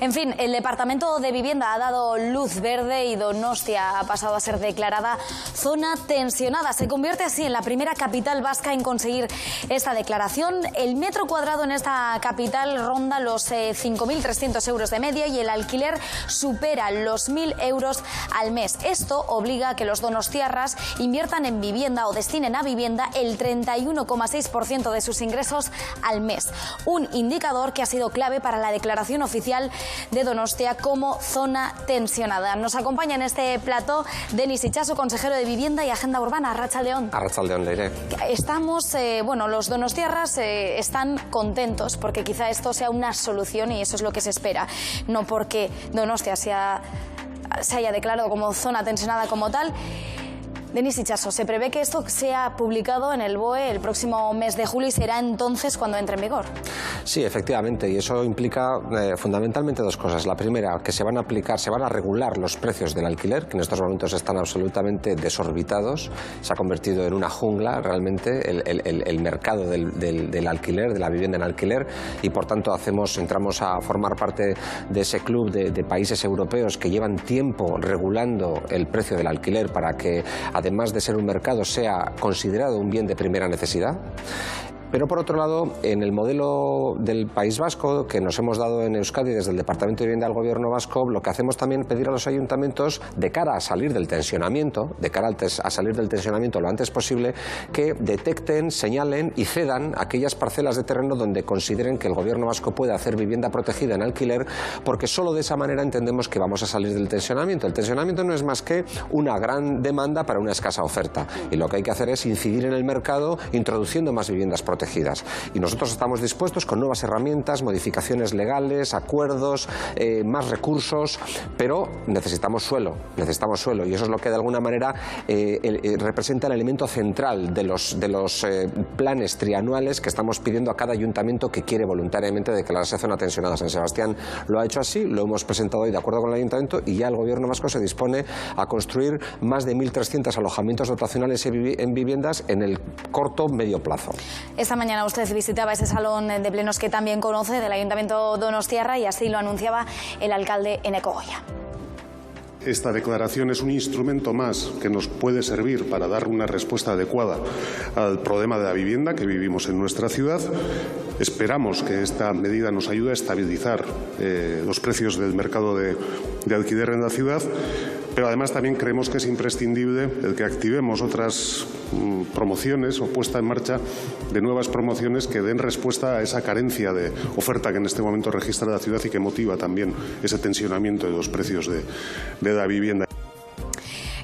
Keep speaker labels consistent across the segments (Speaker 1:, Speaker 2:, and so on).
Speaker 1: En fin, el Departamento de Vivienda ha dado luz verde y Donostia ha pasado a ser declarada zona tensionada. Se convierte así en la primera capital vasca en conseguir esta declaración. El metro cuadrado en esta capital ronda los 5.300 euros de media y el alquiler supera los 1.000 euros al mes. Esto obliga a que los donostiarras inviertan en vivienda o destinen a vivienda el 31,6% de sus ingresos al mes. Un indicador que ha sido clave para la declaración oficial de Donostia como zona tensionada. Nos acompaña en este plató Denis Itxaso, consejero de Vivienda y Agenda Urbana. Arratsaldeon.
Speaker 2: Arratsaldeon, Leire.
Speaker 1: Estamos, los donostiarras están contentos porque quizá esto sea una solución y eso es lo que se espera. No porque Donostia se haya declarado como zona tensionada como tal. Denis Itxaso, se prevé que esto sea publicado en el BOE el próximo mes de julio y será entonces cuando entre en vigor.
Speaker 2: Sí, efectivamente, y eso implica fundamentalmente dos cosas. La primera, que se van a regular los precios del alquiler, que en estos momentos están absolutamente desorbitados. Se ha convertido en una jungla realmente el mercado del alquiler, de la vivienda en alquiler, y por tanto entramos a formar parte de ese club de países europeos que llevan tiempo regulando el precio del alquiler para que, además de ser un mercado, sea considerado un bien de primera necesidad. Pero por otro lado, en el modelo del País Vasco que nos hemos dado en Euskadi desde el Departamento de Vivienda del Gobierno Vasco, lo que hacemos también es pedir a los ayuntamientos, de cara a salir del tensionamiento, lo antes posible, que detecten, señalen y cedan aquellas parcelas de terreno donde consideren que el Gobierno Vasco puede hacer vivienda protegida en alquiler, porque solo de esa manera entendemos que vamos a salir del tensionamiento. El tensionamiento no es más que una gran demanda para una escasa oferta, y lo que hay que hacer es incidir en el mercado introduciendo más viviendas protegidas. Y nosotros estamos dispuestos con nuevas herramientas, modificaciones legales, acuerdos, más recursos, pero necesitamos suelo, y eso es lo que de alguna manera representa el elemento central de los planes trianuales que estamos pidiendo a cada ayuntamiento que quiere voluntariamente declararse zona tensionada. San Sebastián lo ha hecho así, lo hemos presentado hoy de acuerdo con el ayuntamiento, y ya el Gobierno vasco se dispone a construir más de 1.300 alojamientos dotacionales en viviendas en el corto medio plazo.
Speaker 1: Esta mañana usted visitaba ese salón de plenos que también conoce del Ayuntamiento donostiarra y así lo anunciaba el alcalde Eneko Goia.
Speaker 3: Esta declaración es un instrumento más que nos puede servir para dar una respuesta adecuada al problema de la vivienda que vivimos en nuestra ciudad. Esperamos que esta medida nos ayude a estabilizar los precios del mercado de alquiler en la ciudad, pero además también creemos que es imprescindible el que activemos otras promociones o puesta en marcha de nuevas promociones que den respuesta a esa carencia de oferta que en este momento registra la ciudad y que motiva también ese tensionamiento de los precios de la vivienda.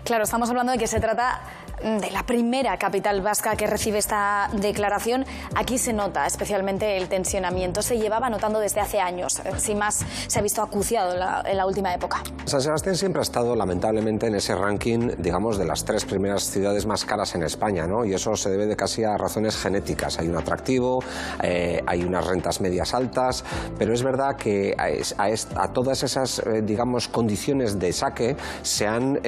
Speaker 1: Claro, estamos hablando de que se trata de la primera capital vasca que recibe esta declaración. Aquí se nota especialmente el tensionamiento. Se llevaba notando desde hace años. Sin más, se ha visto acuciado en la última época.
Speaker 2: San Sebastián siempre ha estado lamentablemente en ese ranking, digamos, de las 3 primeras ciudades más caras en España, ¿no? Y eso se debe de casi a razones genéticas. Hay un atractivo, hay unas rentas medias altas, pero es verdad que a todas esas, digamos, condiciones de saque se han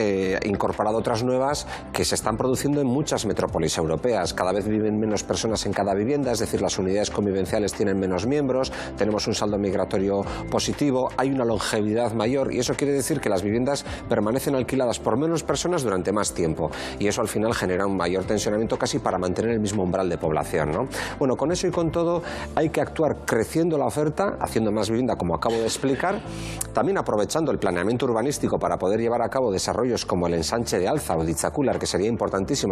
Speaker 2: incorporado otras nuevas que se están produciendo en muchas metrópolis europeas. Cada vez viven menos personas en cada vivienda, es decir, las unidades convivenciales tienen menos miembros, tenemos un saldo migratorio positivo, hay una longevidad mayor, y eso quiere decir que las viviendas permanecen alquiladas por menos personas durante más tiempo, y eso al final genera un mayor tensionamiento casi para mantener el mismo umbral de población, ¿no? Bueno, con eso y con todo hay que actuar creciendo la oferta, haciendo más vivienda, como acabo de explicar, también aprovechando el planeamiento urbanístico para poder llevar a cabo desarrollos como el ensanche de Alza o de Itzacular, que sería importantísimo,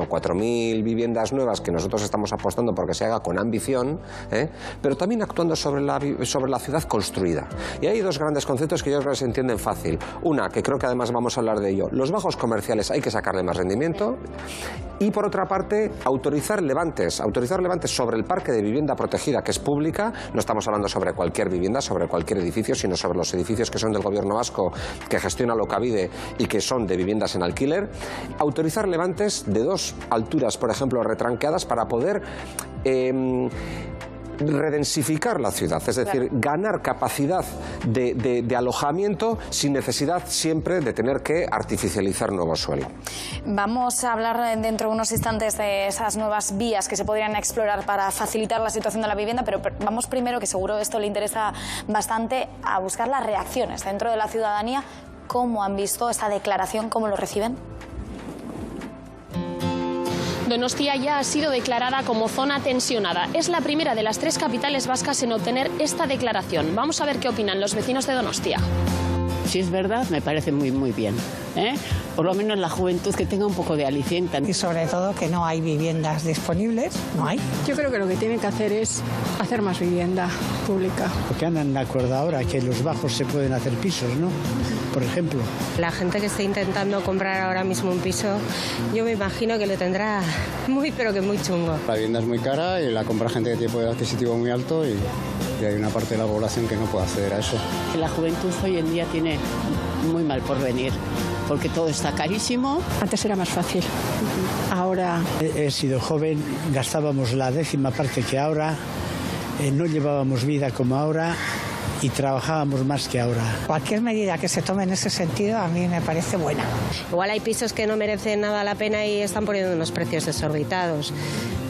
Speaker 2: 4.000 viviendas nuevas que nosotros estamos apostando porque se haga con ambición, pero también actuando sobre la ciudad construida. Y hay dos grandes conceptos que yo creo que se entienden fácil. Una, que creo que además vamos a hablar de ello, los bajos comerciales hay que sacarle más rendimiento, y por otra parte, autorizar levantes sobre el parque de vivienda protegida que es pública. No estamos hablando sobre cualquier vivienda, sobre cualquier edificio, sino sobre los edificios que son del Gobierno vasco, que gestiona Alokabide y que son de viviendas en alquiler. Autorizar levantes de 2 alturas, por ejemplo, retranqueadas, para poder redensificar la ciudad, es decir, ganar capacidad de alojamiento sin necesidad siempre de tener que artificializar nuevo suelo.
Speaker 1: Vamos a hablar dentro de unos instantes de esas nuevas vías que se podrían explorar para facilitar la situación de la vivienda, pero vamos primero, que seguro esto le interesa bastante, a buscar las reacciones dentro de la ciudadanía. ¿Cómo han visto esta declaración? ¿Cómo lo reciben?
Speaker 4: Donostia ya ha sido declarada como zona tensionada. Es la primera de las 3 capitales vascas en obtener esta declaración. Vamos a ver qué opinan los vecinos de Donostia.
Speaker 5: Si es verdad, me parece muy bien, ¿eh? Por lo menos la juventud que tenga un poco de aliciente.
Speaker 6: Y sobre todo que no hay viviendas disponibles, no hay.
Speaker 7: Yo creo que lo que tienen que hacer es hacer más vivienda pública.
Speaker 8: Porque andan de acuerdo ahora que los bajos se pueden hacer pisos, ¿no? Por ejemplo.
Speaker 9: La gente que está intentando comprar ahora mismo un piso, yo me imagino que lo tendrá pero que muy chungo.
Speaker 10: La vivienda es muy cara y la compra gente que tiene poder adquisitivo muy alto y hay una parte de la población que no puede acceder a eso.
Speaker 5: La juventud hoy en día tiene muy mal porvenir, porque todo está carísimo.
Speaker 7: Antes era más fácil. Ahora...
Speaker 8: He sido joven, gastábamos la 10ª parte que ahora, no llevábamos vida como ahora y trabajábamos más que ahora.
Speaker 6: Cualquier medida que se tome en ese sentido a mí me parece buena.
Speaker 9: Igual hay pisos que no merecen nada la pena y están poniendo unos precios desorbitados.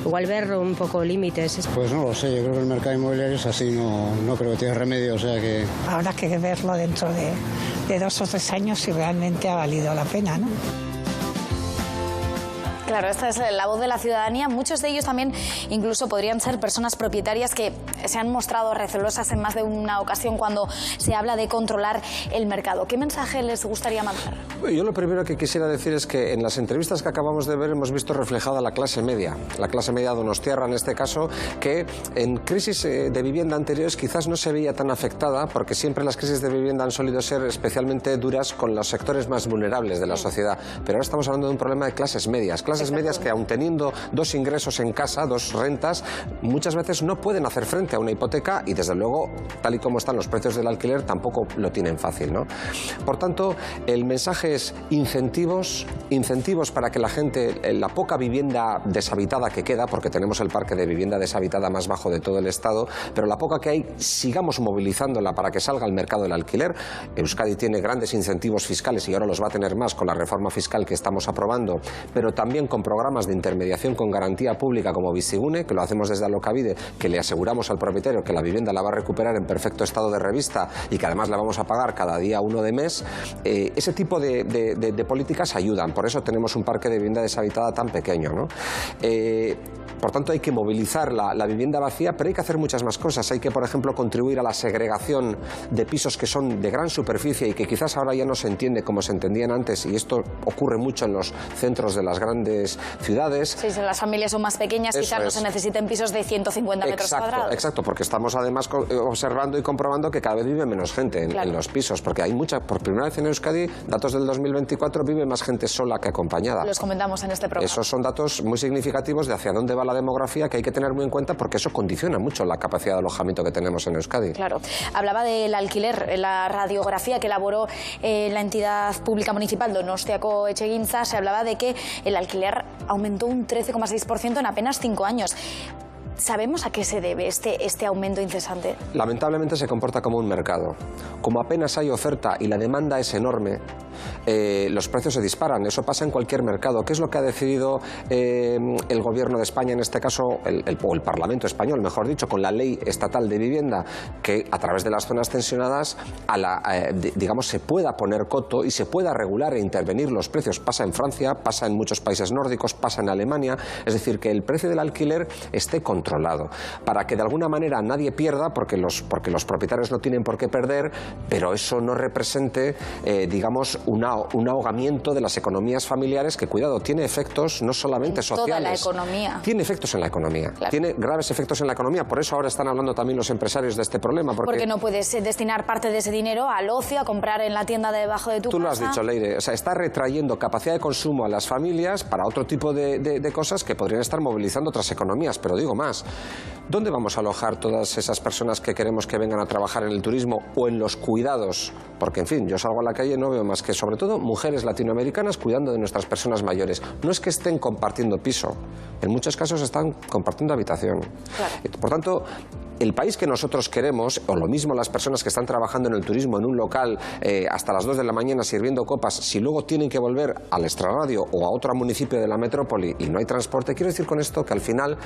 Speaker 9: Igual ver un poco límites.
Speaker 10: Pues no lo sé, yo creo que el mercado inmobiliario es así, no creo que tenga remedio, o sea que...
Speaker 6: Habrá que verlo dentro de 2 o 3 años si realmente ha valido la pena, ¿no?
Speaker 1: Claro, esta es la voz de la ciudadanía. Muchos de ellos también incluso podrían ser personas propietarias que se han mostrado recelosas en más de una ocasión cuando se habla de controlar el mercado. ¿Qué mensaje les gustaría mandar?
Speaker 2: Yo lo primero que quisiera decir es que en las entrevistas que acabamos de ver hemos visto reflejada la clase media donostiarra en este caso, que en crisis de vivienda anteriores quizás no se veía tan afectada, porque siempre las crisis de vivienda han solido ser especialmente duras con los sectores más vulnerables de la sociedad. Pero ahora estamos hablando de un problema de clases medias que aun teniendo 2 ingresos en casa, 2 rentas, muchas veces no pueden hacer frente a una hipoteca y desde luego, tal y como están los precios del alquiler, tampoco lo tienen fácil, ¿no? Por tanto, el mensaje es incentivos para que la gente, la poca vivienda deshabitada que queda, porque tenemos el parque de vivienda deshabitada más bajo de todo el Estado, pero la poca que hay, sigamos movilizándola para que salga al mercado del alquiler. Euskadi tiene grandes incentivos fiscales y ahora los va a tener más con la reforma fiscal que estamos aprobando, pero también con programas de intermediación con garantía pública como Bizigune, que lo hacemos desde Alokabide, que le aseguramos al propietario que la vivienda la va a recuperar en perfecto estado de revista y que además la vamos a pagar cada día 1 de mes. Ese tipo de políticas ayudan, por eso tenemos un parque de vivienda deshabitada tan pequeño, ¿no? Por tanto, hay que movilizar la vivienda vacía, pero hay que hacer muchas más cosas. Hay que, por ejemplo, contribuir a la segregación de pisos que son de gran superficie y que quizás ahora ya no se entiende como se entendían antes, y esto ocurre mucho en los centros de las grandes ciudades.
Speaker 1: Sí, si las familias son más pequeñas, quizás no se necesiten pisos de 150 metros cuadrados.
Speaker 2: Exacto, porque estamos además observando y comprobando que cada vez vive menos gente en los pisos, porque hay por primera vez en Euskadi, datos del 2024, vive más gente sola que acompañada.
Speaker 1: Los comentamos en este programa.
Speaker 2: Esos son datos muy significativos de hacia dónde va la demografía, que hay que tener muy en cuenta porque eso condiciona mucho la capacidad de alojamiento que tenemos en Euskadi.
Speaker 1: Claro. Hablaba del alquiler, la radiografía que elaboró la entidad pública municipal Donostiako Etxegintza, se hablaba de que el alquiler aumentó un 13,6% en apenas 5 años. ¿Sabemos a qué se debe este aumento incesante?
Speaker 2: Lamentablemente se comporta como un mercado. Como apenas hay oferta y la demanda es enorme, los precios se disparan. Eso pasa en cualquier mercado. ¿Qué es lo que ha decidido el Gobierno de España, en este caso, o el Parlamento español, mejor dicho, con la Ley Estatal de Vivienda? Que a través de las zonas tensionadas, digamos, se pueda poner coto y se pueda regular e intervenir los precios. Pasa en Francia, pasa en muchos países nórdicos, pasa en Alemania. Es decir, que el precio del alquiler esté controlado, para que de alguna manera nadie pierda, porque los propietarios no tienen por qué perder, pero eso no represente, digamos, un ahogamiento de las economías familiares, que, cuidado, tiene efectos no solamente sociales.
Speaker 1: Toda la economía.
Speaker 2: Tiene efectos en la economía. Claro. Tiene graves efectos en la economía. Por eso ahora están hablando también los empresarios de este problema. Porque no
Speaker 1: puedes destinar parte de ese dinero al ocio, a comprar en la tienda debajo de tu casa.
Speaker 2: Tú lo has dicho, Leire. O sea, está retrayendo capacidad de consumo a las familias para otro tipo de cosas que podrían estar movilizando otras economías. Pero digo más. ¿Dónde vamos a alojar todas esas personas que queremos que vengan a trabajar en el turismo o en los cuidados? porque en fin, yo salgo a la calle y no veo más que sobre todo mujeres latinoamericanas cuidando de nuestras personas mayores. No es que estén compartiendo piso, en muchos casos están compartiendo habitación. Claro. Por tanto, el país que nosotros queremos, o lo mismo las personas que están trabajando en el turismo en un local hasta las 2 de la mañana sirviendo copas, si luego tienen que volver al extrarradio o a otro municipio de la metrópoli y no hay transporte, quiero decir con esto que al final,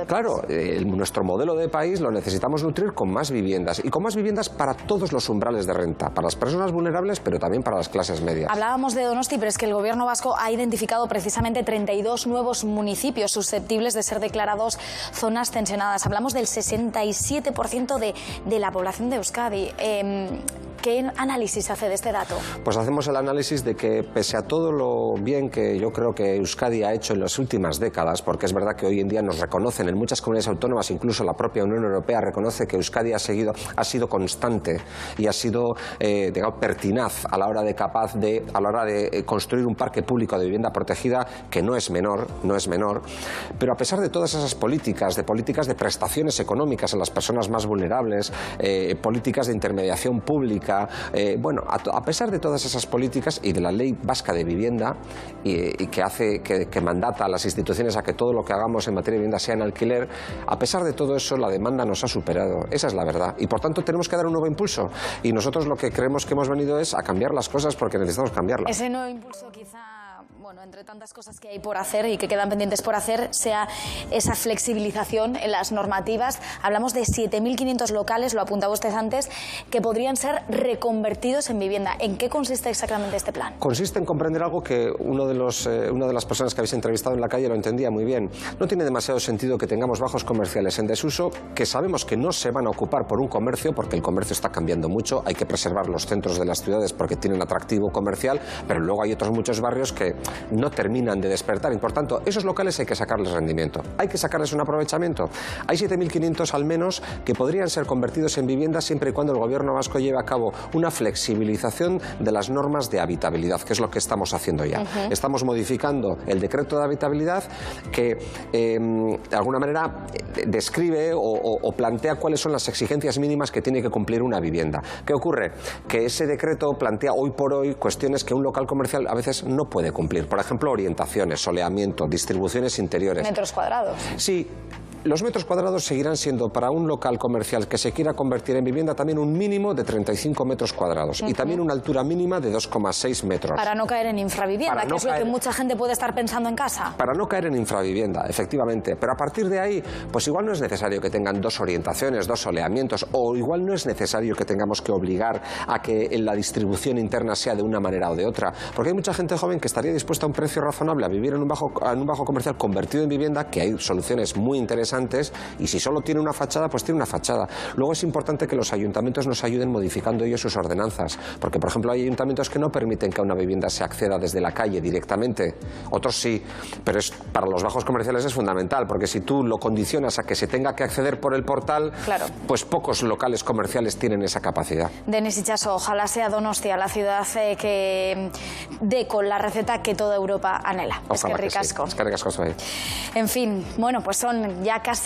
Speaker 2: claro, nuestro modelo de país lo necesitamos nutrir con más viviendas, y con más viviendas para todos los umbrales de renta, para las personas vulnerables, pero también para las clases medias.
Speaker 1: Hablábamos de Donosti, pero es que el gobierno vasco ha identificado precisamente 32 nuevos municipios susceptibles de ser declarados zonas tensionadas. Hablamos del 67% de la población de Euskadi. ¿Qué análisis hace de este dato?
Speaker 2: Pues hacemos el análisis de que, pese a todo lo bien que yo creo que Euskadi ha hecho en las últimas décadas, porque es verdad que hoy en día nos reconocen en muchas comunidades autónomas, incluso la propia Unión Europea reconoce que Euskadi ha sido constante y ha sido digamos, pertinaz a la hora de construir un parque público de vivienda protegida que no es menor, pero a pesar de todas esas políticas de prestaciones económicas a las personas más vulnerables, políticas de intermediación pública, bueno, a pesar de todas esas políticas y de la ley vasca de vivienda y que mandata a las instituciones a que todo lo que hagamos en materia de vivienda sea en alquiler, a pesar de todo eso la demanda nos ha superado, esa es la verdad, y por tanto tenemos que dar un nuevo impulso, y nosotros lo que creemos que hemos venido es a cambiar las cosas porque necesitamos cambiarlas.
Speaker 1: Ese nuevo impulso quizá, bueno, entre tantas cosas que hay por hacer y que quedan pendientes por hacer, sea esa flexibilización en las normativas. Hablamos de 7.500 locales, lo apuntaba usted antes, que podrían ser reconvertidos en vivienda. ¿En qué consiste exactamente este plan?
Speaker 2: Consiste en comprender algo que una de las personas que habéis entrevistado en la calle lo entendía muy bien. No tiene demasiado sentido que tengamos bajos comerciales en desuso, que sabemos que no se van a ocupar por un comercio, porque el comercio está cambiando mucho, hay que preservar los centros de las ciudades porque tienen atractivo comercial, pero luego hay otros muchos barrios que no terminan de despertar, y por tanto esos locales hay que sacarles rendimiento, hay que sacarles un aprovechamiento. Hay 7.500 al menos que podrían ser convertidos en viviendas siempre y cuando el gobierno vasco lleve a cabo una flexibilización de las normas de habitabilidad, que es lo que estamos haciendo ya. Estamos modificando el decreto de habitabilidad que de alguna manera describe o plantea cuáles son las exigencias mínimas que tiene que cumplir una vivienda. ¿Qué ocurre? Que ese decreto plantea hoy por hoy cuestiones que un local comercial a veces no puede cumplir. Por ejemplo, orientaciones, soleamiento, distribuciones interiores.
Speaker 1: ¿Metros cuadrados?
Speaker 2: Sí. Los metros cuadrados seguirán siendo para un local comercial que se quiera convertir en vivienda también un mínimo de 35 metros cuadrados y también una altura mínima de 2,6 metros.
Speaker 1: Para no caer en infravivienda, que es lo que mucha gente puede estar pensando en casa.
Speaker 2: Para no caer en infravivienda, efectivamente. Pero a partir de ahí, pues igual no es necesario que tengan 2 orientaciones, 2 soleamientos, o igual no es necesario que tengamos que obligar a que la distribución interna sea de una manera o de otra. Porque hay mucha gente joven que estaría dispuesta a un precio razonable a vivir en un bajo comercial convertido en vivienda, que hay soluciones muy interesantes, y si solo tiene una fachada, pues tiene una fachada. Luego es importante que los ayuntamientos nos ayuden modificando ellos sus ordenanzas, porque por ejemplo hay ayuntamientos que no permiten que a una vivienda se acceda desde la calle directamente, otros sí, pero para los bajos comerciales es fundamental, porque si tú lo condicionas a que se tenga que acceder por el portal, claro, pues pocos locales comerciales tienen esa capacidad.
Speaker 1: Denis Itxaso, ojalá sea Donostia la ciudad que dé con la receta que toda Europa anhela.
Speaker 2: Ojalá que sí. Es que ricasco soy.
Speaker 1: En fin, bueno, pues son ya casi